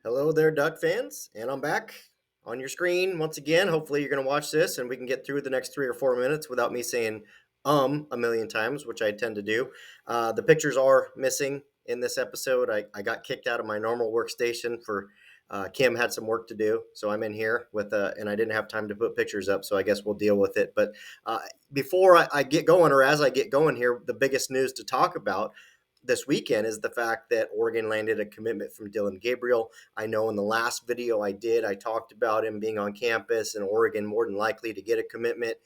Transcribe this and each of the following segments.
Hello there, Duck fans, and I'm back on your screen once again. Hopefully, you're going to watch this and we can get through the next 3 or 4 minutes without me saying a million times, which I tend to do. The pictures are missing in this episode. I got kicked out of my normal workstation for Kim had some work to do, so I'm in here with and I didn't have time to put pictures up, so I guess we'll deal with it. But before I get going, or as I get going here, the biggest news to talk about this weekend is the fact that Oregon landed a commitment from Dillon Gabriel. I know in the last video I did, I talked about him being on campus and Oregon more than likely to get a commitment,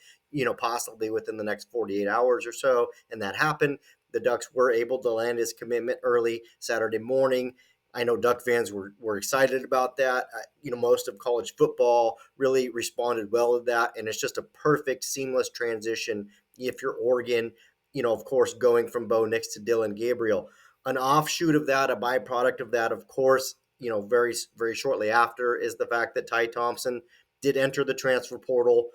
possibly within the next 48 hours or so. And that happened. The Ducks were able to land his commitment early Saturday morning. I know Duck fans were excited about that. Most of college football really responded well to that. And it's just a perfect, seamless transition if you're Oregon, of course, going from Bo Nix to Dillon Gabriel. An offshoot of that, a byproduct of that, of course, very, very shortly after is the fact that Ty Thompson did enter the transfer portal.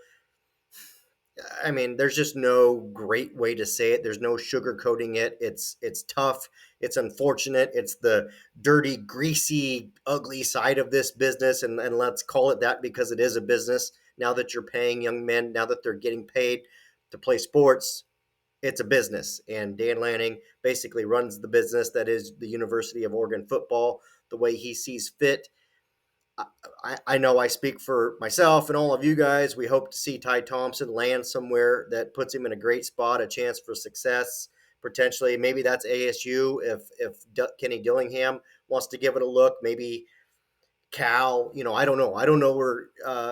I mean, there's just no great way to say it. There's no sugarcoating it. It's tough. It's unfortunate. It's the dirty, greasy, ugly side of this business, and let's call it that because it is a business. Now that you're paying young men, now that they're getting paid to play sports, it's a business. And Dan Lanning basically runs the business that is the University of Oregon football the way he sees fit. I know I speak for myself and all of you guys. We hope to see Ty Thompson land somewhere that puts him in a great spot, a chance for success. Potentially, maybe that's ASU if Kenny Dillingham wants to give it a look. Maybe Cal. I don't know. I don't know where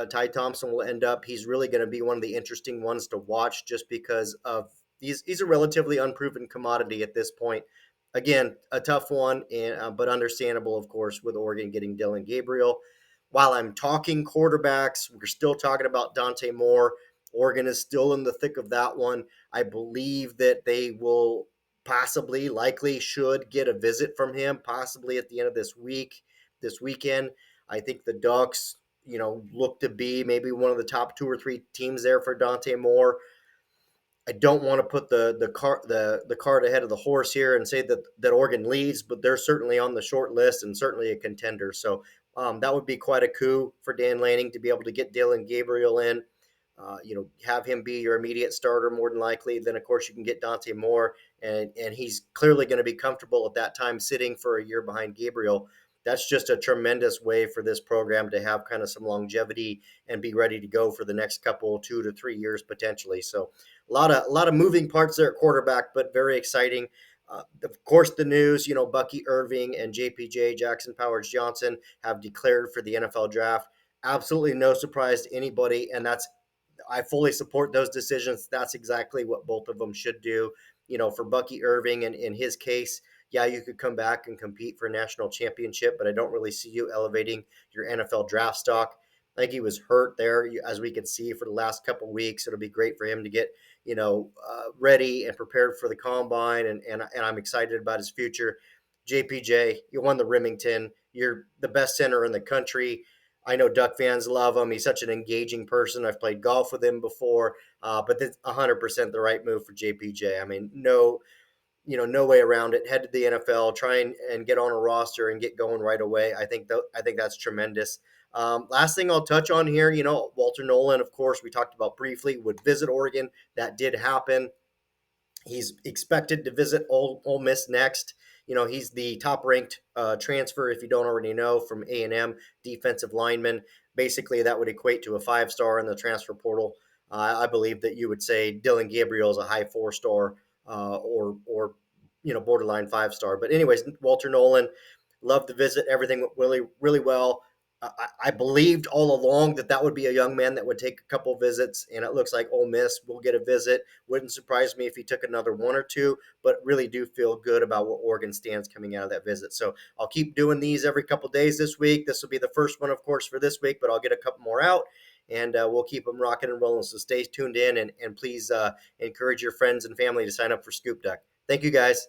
Ty Thompson will end up. He's really going to be one of the interesting ones to watch just because of he's a relatively unproven commodity at this point. Again, a tough one, and but understandable, of course, with Oregon getting Dillon Gabriel. While I'm talking quarterbacks, we're still talking about Dante Moore. Oregon is still in the thick of that one. I believe that they will possibly, likely, should get a visit from him, possibly at the end of this weekend. I think the Ducks, look to be maybe one of the top two or three teams there for Dante Moore. I don't want to put the cart ahead of the horse here and say that Oregon leads, but they're certainly on the short list and certainly a contender. So that would be quite a coup for Dan Lanning to be able to get Dillon Gabriel in. Have him be your immediate starter more than likely. Then of course you can get Dante Moore, and he's clearly going to be comfortable at that time sitting for a year behind Gabriel. That's just a tremendous way for this program to have kind of some longevity and be ready to go for the next couple 2 to 3 years potentially. So a lot of moving parts there at quarterback, but very exciting. Of course, the news, Bucky Irving and JPJ, Jackson Powers Johnson, have declared for the NFL draft. Absolutely no surprise to anybody, and I fully support those decisions. That's exactly what both of them should do. For Bucky Irving and in his case, yeah, you could come back and compete for a national championship, but I don't really see you elevating your NFL draft stock. I think he was hurt there, as we could see for the last couple of weeks. It'll be great for him to get, ready and prepared for the combine, and I'm excited about his future. JPJ, you won the Remington. You're the best center in the country. I know Duck fans love him. He's such an engaging person. I've played golf with him before, but that's 100% the right move for JPJ. I mean, no way around it. Head to the NFL, try and get on a roster and get going right away. I think that's tremendous. Last thing I'll touch on here, Walter Nolan, of course, we talked about briefly, would visit Oregon. That did happen. He's expected to visit Ole Miss next. He's the top-ranked transfer, if you don't already know, from A&M, defensive lineman. Basically, that would equate to a 5-star in the transfer portal. I believe that you would say Dillon Gabriel is a high 4-star or borderline 5-star. But anyways, Walter Nolan, loved the visit. Everything went really, really well. I believed all along that would be a young man that would take a couple visits, and it looks like Ole Miss will get a visit. Wouldn't surprise me if he took another one or two, but really do feel good about where Oregon stands coming out of that visit. So I'll keep doing these every couple days this week. This will be the first one, of course, for this week, but I'll get a couple more out, and we'll keep them rocking and rolling. So stay tuned in, and please encourage your friends and family to sign up for ScoopDuck. Thank you, guys.